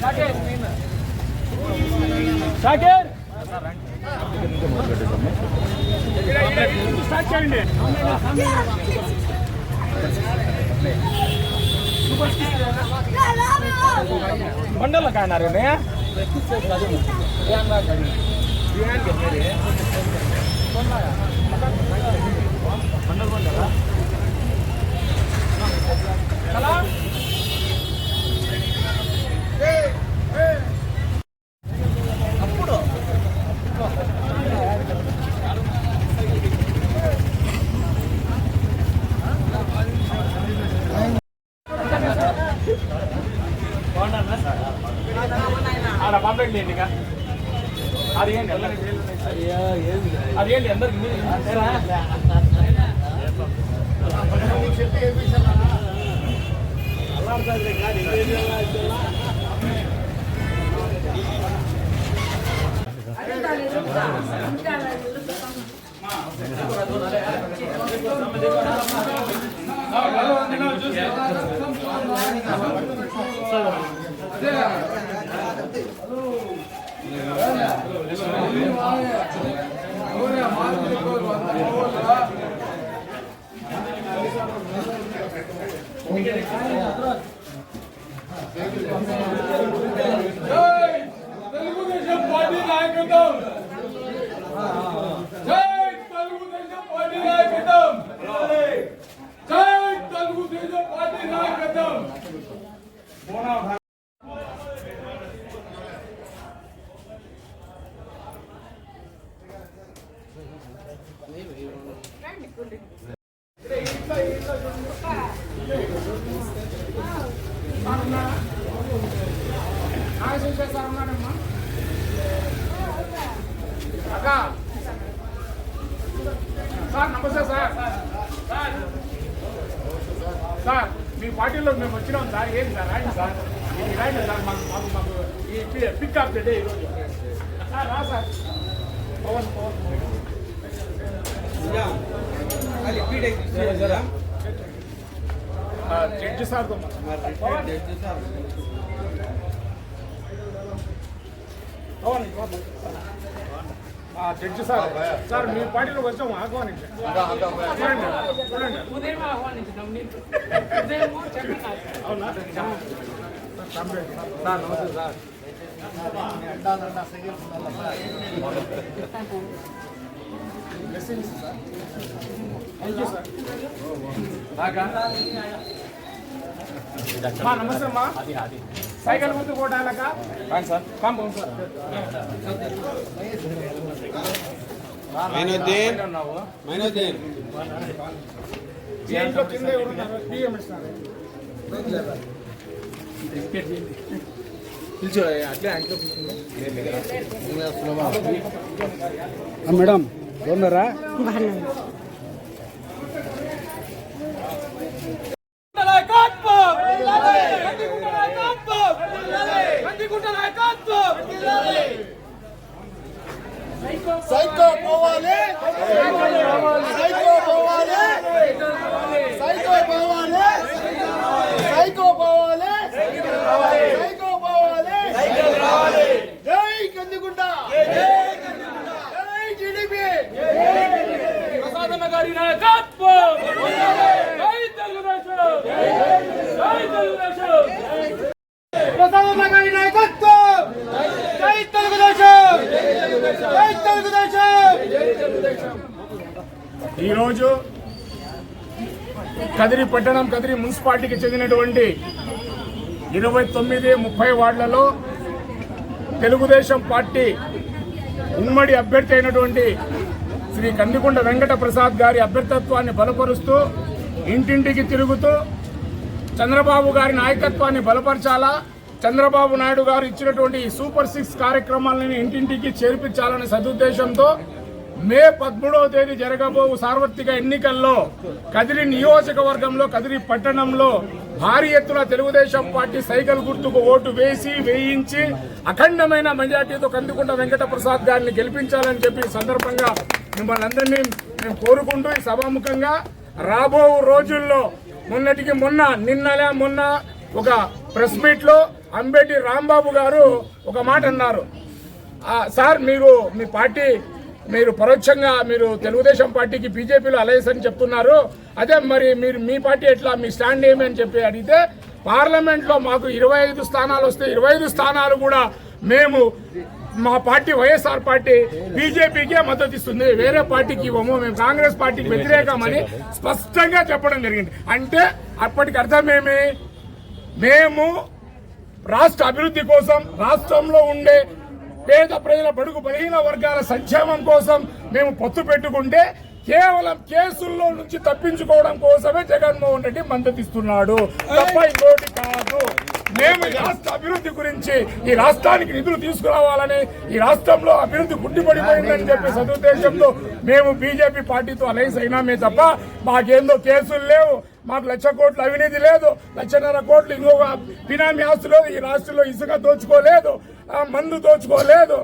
షాకేర్ start చేయండి. మండల కాయనారు అప్పుడు ఆడ పంపండి ఇంకా అది ఏంటి అందరికి తెలుగుదేశం పార్టీ నాయకత్వం, జై తెలుగుదేశం పార్టీ నాయకత్వం, జై తెలుగుదేశం పార్టీ నాయకత్వం. సార్ నమస్తే సార్. సార్ మీ పార్టీలో మేము వచ్చినాం సార్. ఏంటి సార్ రాయండి సార్, ఇది రాయండి సార్. మాకు ఈ పిక్ అప్ డే ఈరోజు రా sir. Pavan judge sir judge sir. Sir మీ పార్టీలోకి వచ్చాము ఆహ్వానించండి. అవునా సార్ నమస్తే సార్. Thank you sir. నమస్తే అమ్మా. సైకిల్ ముందు కోటాలక సార్ కాంపౌండ్ సార్. దీంట్లో కింద ఎవరున్నారు? పిఎం ఇస్తున్నారు. మేడం బాగున్నారా? సైకో పోవాలి, సైకో పోవాలి, సైకో పోవాలి, సైకో పోవాలి, సైకో పోవాలి. జై కందికుంట, జై టీడీపీ, ప్రసాదన్న గారి నాయకత్వం, జై తెలుగుదేశం, జై తెలుగుదేశం. ప్రసాదన్న గారి నాయకత్వం, జై తెలుగుదేశం, జై తెలుగుదేశం. ఈరోజు కదిరి పట్టణం, కదిరి మున్సిపాలిటీకి చెందినటువంటి 29, 30 వార్డులలో తెలుగుదేశం పార్టీ ఉమ్మడి అభ్యర్థి అయినటువంటి శ్రీ కందికుంట వెంకట ప్రసాద్ గారి అభ్యర్థత్వాన్ని బలపరుస్తూ ఇంటింటికి తిరుగుతూ చంద్రబాబు గారి నాయకత్వాన్ని బలపరచాలా, చంద్రబాబు నాయుడు గారు ఇచ్చినటువంటి సూపర్ 6 కార్యక్రమాలను ఇంటింటికి చేర్పించాలనే సదుద్దేశంతో మే 13వ తేదీ జరగబోవు సార్వత్రిక ఎన్నికల్లో కదిరి నియోజకవర్గంలో, కదిరి పట్టణంలో భారీ ఎత్తున తెలుగుదేశం పార్టీ సైకిల్ గుర్తుకు ఓటు వేయించి అఖండమైన మెజార్టీతో కందికుంట వెంకట ప్రసాద్ గారిని గెలిపించాలని చెప్పి సందర్భంగా మిమ్మల్ని అందరినీ మేము కోరుకుంటూ ఈ సభాముఖంగా రాబో రోజుల్లో నిన్న ఒక ప్రెస్ మీట్ లో అంబేటి రాంబాబు గారు ఒక మాట అన్నారు. సార్ మీరు మీ పార్టీ మీరు పరోక్షంగా మీరు తెలుగుదేశం పార్టీకి బీజేపీలో అలయన్స్ అని చెప్తున్నారు, అదే మరి మీరు మీ పార్టీ ఎట్లా, మీ స్టాండ్ ఏమి అని చెప్పి అడిగితే, పార్లమెంట్లో మాకు 25 స్థానాలు వస్తే 25 స్థానాలు కూడా మేము మా పార్టీ వైఎస్ఆర్ పార్టీ బీజేపీకే మద్దతు ఇస్తుంది, వేరే పార్టీకి ఇవ్వము, మేము కాంగ్రెస్ పార్టీకి వ్యతిరేకమని స్పష్టంగా చెప్పడం జరిగింది. అంటే అప్పటికి అర్థమేమి, మేము రాష్ట్ర అభివృద్ధి కోసం, రాష్ట్రంలో ఉండే పేద ప్రజల బడుగు బలహీన వర్గాల సంక్షేమం కోసం మేము పొత్తు పెట్టుకుంటే కేవలం కేసుల్లో నుంచి తప్పించుకోవడం కోసమే జగన్మోహన్ రెడ్డి మద్దతు ఇస్తున్నాడు తప్ప ఇంకోటి కాదు. మేము ఈ రాష్ట్ర అభివృద్ధి గురించి, ఈ రాష్ట్రానికి నిధులు తీసుకురావాలని, ఈ రాష్ట్రంలో అభివృద్ధి గుడ్డిపడిపోయిందని చెప్పి సదుద్దేశంతో మేము బీజేపీ పార్టీతో అలయన్స్ అయినామే తప్ప మాకేందో కేసులు లేవు, మాకు 1,00,000 కోట్ల అవినీతి లేదు, 1,50,000 కోట్లు ఇంకొక బినామీ ఆస్తులు లేదు, ఈ రాష్ట్రంలో ఇసుక దోచుకోలేదు, మందు దోచుకోలేదు,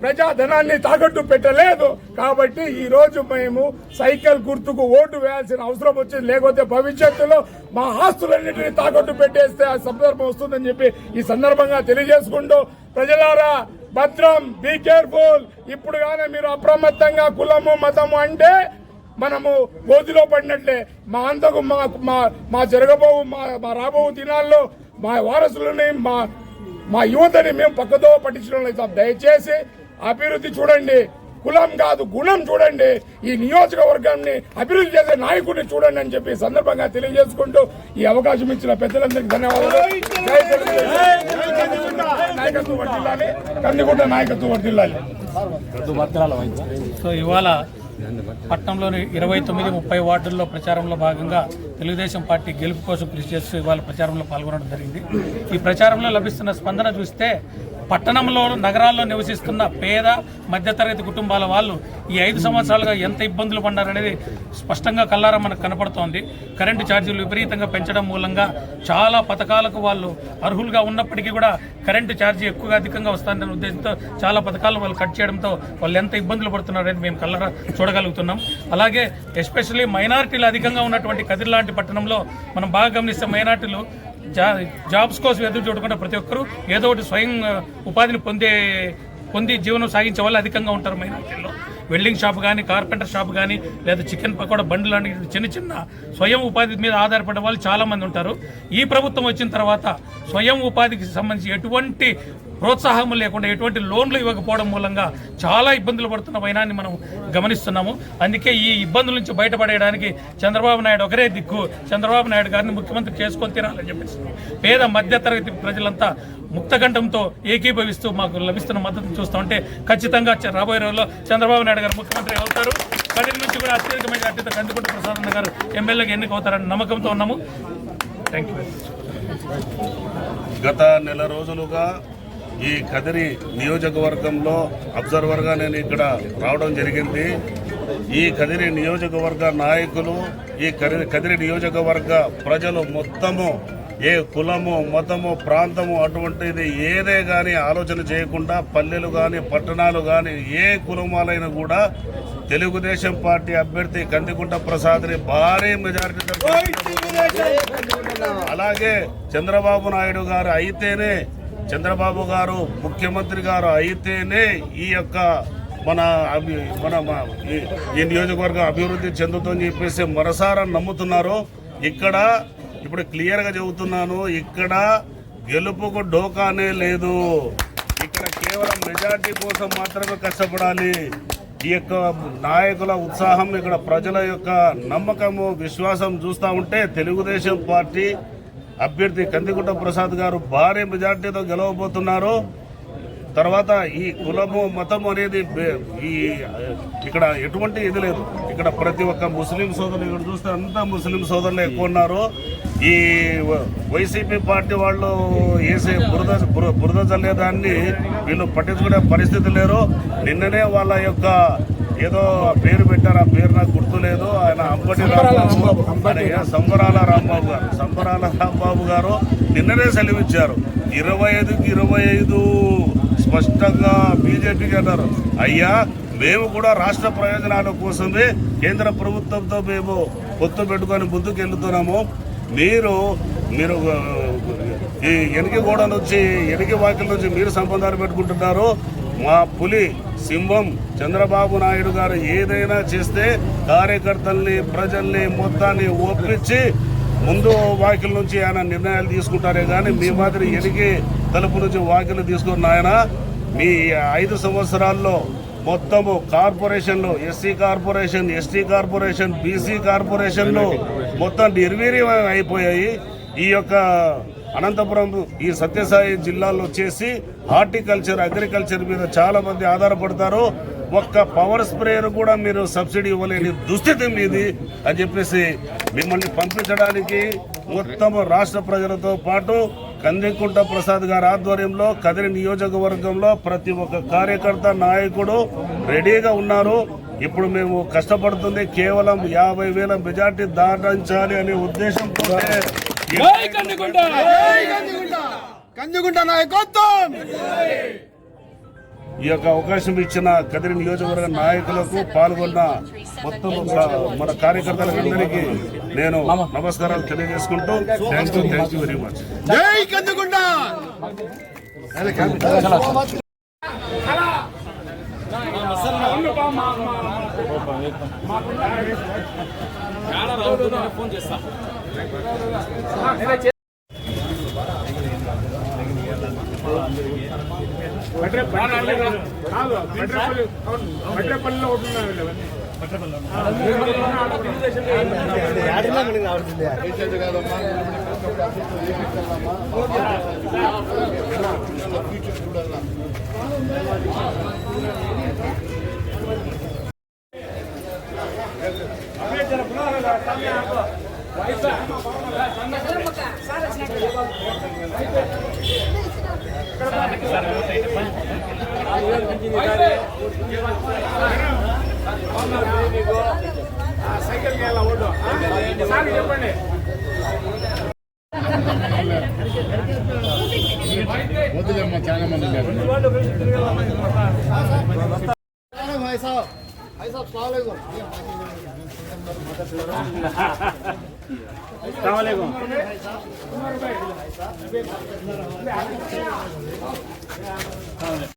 ప్రజాధనాన్ని తాకట్టు పెట్టలేదు. కాబట్టి ఈ రోజు మేము సైకిల్ గుర్తుకు ఓటు వేయాల్సిన అవసరం వచ్చింది. లేకపోతే భవిష్యత్తులో మా ఆస్తులన్నింటినీ తాకట్టు పెట్టేస్తే ఆ సందర్భం వస్తుందని చెప్పి ఈ సందర్భంగా తెలియజేసుకుంటూ, ప్రజలారా భద్రం, బీ కేర్ఫుల్. ఇప్పుడు కానీ మీరు అప్రమత్తంగా కులము మతము అంటే మనము గోతిలో పడినట్లే. మా అంతకు మా జరగబోవు మా రాబో దినాల్లో మా వారసులని మా యువతని మేము పక్కదో పట్టించడం లేదు. దయచేసి అభివృద్ధి చూడండి, కులం కాదు గుణం చూడండి, ఈ నియోజకవర్గాన్ని అభివృద్ధి చేసే నాయకుడిని చూడండి అని చెప్పి సందర్భంగా తెలియజేసుకుంటూ ఈ అవకాశం ఇచ్చిన పెద్దలందరికీ ధన్యవాదాలు. నాయకత్వం వర్ధిల్లాలి, కందికుంట నాయకత్వం వర్ధిల్లాలి. సో ఇవాళ పట్టణంలోని 29-30 వార్డుల్లో ప్రచారంలో భాగంగా తెలుగుదేశం పార్టీ గెలుపు కోసం కృషి చేస్తూ ఇవాళ ప్రచారంలో పాల్గొనడం జరిగింది. ఈ ప్రచారంలో లభిస్తున్న స్పందన చూస్తే పట్టణంలో, నగరాల్లో నివసిస్తున్న పేద మధ్యతరగతి కుటుంబాల వాళ్ళు ఈ 5 సంవత్సరాలుగా ఎంత ఇబ్బందులు పడ్డారనేది స్పష్టంగా కల్లారా మనకు కనపడుతోంది. కరెంటు ఛార్జీలు విపరీతంగా పెంచడం మూలంగా చాలా పథకాలకు వాళ్ళు అర్హులుగా ఉన్నప్పటికీ కూడా కరెంటు ఛార్జీ ఎక్కువగా అధికంగా వస్తుందనే ఉద్దేశంతో చాలా పథకాలను వాళ్ళు కట్ చేయడంతో వాళ్ళు ఎంత ఇబ్బందులు పడుతున్నారనేది మేము కల్లారా చూడగలుగుతున్నాం. అలాగే ఎస్పెషల్లీ మైనారిటీలు అధికంగా ఉన్నటువంటి కదిరి లాంటి పట్టణంలో మనం బాగా గమనిస్తే మైనారిటీలు జాబ్స్ కోసం ఎదురు చూడకుండా ప్రతి ఒక్కరూ ఏదో ఒకటి స్వయం ఉపాధిని పొంది జీవనం సాగించే వాళ్ళు అధికంగా ఉంటారు మైనారిటీల్లో. వెల్డింగ్ షాప్ కానీ, కార్పెంటర్ షాప్ కానీ, లేదా చికెన్ పకోడా బండ్లు లాంటి చిన్న స్వయం ఉపాధి మీద ఆధారపడే వాళ్ళు చాలామంది ఉంటారు. ఈ ప్రభుత్వం వచ్చిన తర్వాత స్వయం ఉపాధికి సంబంధించి ఎటువంటి ప్రోత్సాహం లేకుండా, ఎటువంటి లోన్లు ఇవ్వకపోవడం మూలంగా చాలా ఇబ్బందులు పడుతున్న వైనాన్ని మనం గమనిస్తున్నాము. అందుకే ఈ ఇబ్బందుల నుంచి బయటపడేయడానికి చంద్రబాబు నాయుడు ఒకరే దిక్కు. చంద్రబాబు నాయుడు గారిని ముఖ్యమంత్రి చేసుకొని తీరాలని చెప్పేసి పేద మధ్యతరగతి ప్రజలంతా ముక్తకంఠంతో ఏకీభవిస్తూ మాకు లభిస్తున్న మద్దతు చూస్తూ ఉంటే ఖచ్చితంగా రాబోయే రోజుల్లో చంద్రబాబు నాయుడు గారు ముఖ్యమంత్రి అవుతారు. కదిరి నుంచి కూడా అత్యధిక మెజార్టీతో కందికుంట ప్రసాద్ గారు ఎమ్మెల్యేగా ఎన్నికవుతారని నమ్మకంతో ఉన్నాము. Thank you. గత నెల రోజులుగా ఈ కదిరి నియోజకవర్గంలో అబ్జర్వర్గా నేను ఇక్కడ రావడం జరిగింది. ఈ కదిరి నియోజకవర్గ నాయకులు, ఈ కదిరి నియోజకవర్గ ప్రజలు మొత్తము ఏ కులము, మతము, ప్రాంతము అటువంటిది ఏదే కానీ ఆలోచన చేయకుండా పల్లెలు కానీ, పట్టణాలు కానీ, ఏ కులమాలైనా కూడా తెలుగుదేశం పార్టీ అభ్యర్థి కందికుంట ప్రసాద్ని భారీ మెజారిటీతో, అలాగే చంద్రబాబు నాయుడు గారు అయితేనే, చంద్రబాబు గారు ముఖ్యమంత్రి గారు అయితేనే ఈ యొక్క ఈ నియోజకవర్గం అభివృద్ధి చెందుతుందని చెప్పేసి మనసారా నమ్ముతున్నారు. ఇక్కడ ఇప్పుడు క్లియర్గా చెబుతున్నాను, ఇక్కడ గెలుపుకు డోకానే లేదు. ఇక్కడ కేవలం మెజార్టీ కోసం మాత్రమే కష్టపడాలి. ఈ యొక్క నాయకుల ఉత్సాహం, ఇక్కడ ప్రజల యొక్క నమ్మకము, విశ్వాసం చూస్తూ ఉంటే తెలుగుదేశం పార్టీ అభ్యర్థి కందికుంట ప్రసాద్ గారు భారీ మెజార్టీతో గెలవబోతున్నారు. తర్వాత ఈ కులము, మతము అనేది ఇక్కడ ఎటువంటి ఇది లేదు. ఇక్కడ ప్రతి ఒక్క ముస్లిం సోదరులు, ఇక్కడ చూస్తే అంతా ముస్లిం సోదరులు ఎక్కువ ఉన్నారు. ఈ వైసీపీ పార్టీ వాళ్ళు వేసే బురద చల్లేదాన్ని వీళ్ళు పట్టించుకునే పరిస్థితి లేరు. నిన్ననే వాళ్ళ యొక్క ఏదో పేరు పెట్టారు, ఆ పేరు నాకు గుర్తులేదు. ఆయన సంబరాల రాంబాబు గారు నిన్ననే సెలవిచ్చారు. 25కి 25 స్పష్టంగా బీజేపీకి అన్నారు. అయ్యా, మేము కూడా రాష్ట్ర ప్రయోజనాల కోసమే కేంద్ర ప్రభుత్వంతో మేము పొత్తు పెట్టుకొని ముందుకు వెళ్తున్నాము. మీరు ఈ ఎనికి గోడ నుంచి ఎనికి వాకిల నుంచి మీరు సంబంధాలు పెట్టుకుంటున్నారు. మా పులి సింహం చంద్రబాబు నాయుడు గారు ఏదైనా చేస్తే కార్యకర్తల్ని ప్రజల్ని మొత్తాన్ని ఒప్పించి ముందు వాకిల నుంచి ఆయన నిర్ణయాలు తీసుకుంటారే కానీ మీ మాదిరి ఎనికి తలుపు నుంచి వాకిలు తీసుకున్న ఆయన మీ 5 సంవత్సరాల్లో మొత్తము కార్పొరేషన్లు SC corporation, ST corporation, BC కార్పొరేషన్లు మొత్తం నిర్వీర్యం అయిపోయాయి. ఈ యొక్క అనంతపురం ఈ సత్యసాయి జిల్లాలో వచ్చేసి హార్టికల్చర్, అగ్రికల్చర్ మీద చాలా మంది ఆధారపడతారు. ఒక్క పవర్ స్ప్రేయర్ కూడా మీరు సబ్సిడీ ఇవ్వలేని దుస్థితి మీది అని చెప్పేసి మిమ్మల్ని పంపించడానికి మొత్తం రాష్ట్ర ప్రజలతో పాటు కందికుంట ప్రసాద్ గారి ఆధ్వర్యంలో కదిరి నియోజకవర్గంలో ప్రతి ఒక్క కార్యకర్త నాయకుడు రెడీగా ఉన్నారు. ఇప్పుడు మేము కష్టపడుతుంది కేవలం 50,000 మెజార్టీ దాటించాలి అనే ఉద్దేశంతో కందికుంట నాయకత్వం. ఈ యొక్క అవకాశం ఇచ్చిన కదిరి నియోజకవర్గ నాయకులకు పాల్గొన్న మొత్తం మన కార్యకర్తలందరికీ నేను నమస్కారాలు తెలియజేసుకుంటూ థ్యాంక్ యూ వెరీ మచ్. జై కందికుంట. ఫోన్ చేస్తా. భద్రపల్లిలో ఉంటున్నారు. సైకిల్ చెప్పండి. వద్దులేమ్మా, చాలా మంది अस्सलाम वालेकुम.